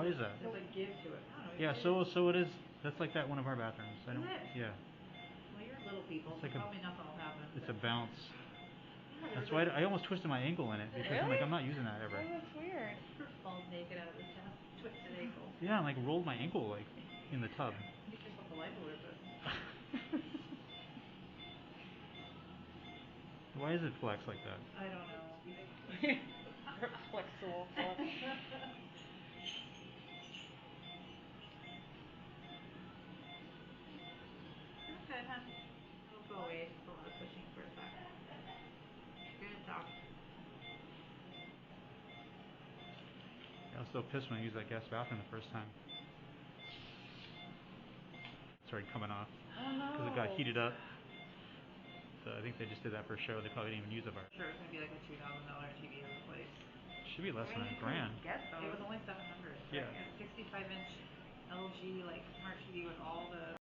Why is that? There's a give to it. I don't know. Yeah, so it is. That's like that one of our bathrooms. I don't. Is it? Yeah. Well, you're little people, so probably nothing will happen. It's a bounce. Yeah, That's why I almost twisted my ankle in it because I'm like I'm not using that ever. Oh, that's weird. Falls naked out of the tub, twisted ankle. Yeah, and like rolled my ankle like in the tub. You should put the light over this. Why is it flex like that? I don't know. Flexible. Okay, hun. It'll go away. Just a lot of pushing for a sec. Good dog. I was so pissed when I used that guest bathroom the first time. It started coming off. Oh no. Because it got heated up. So I think they just did that for show. They probably didn't even use it. Sure, it was gonna be like a $2,000 TV to replace. Should be less than $1,000. It was only $700. Yeah. Right? A 65-inch LG like smart TV with all the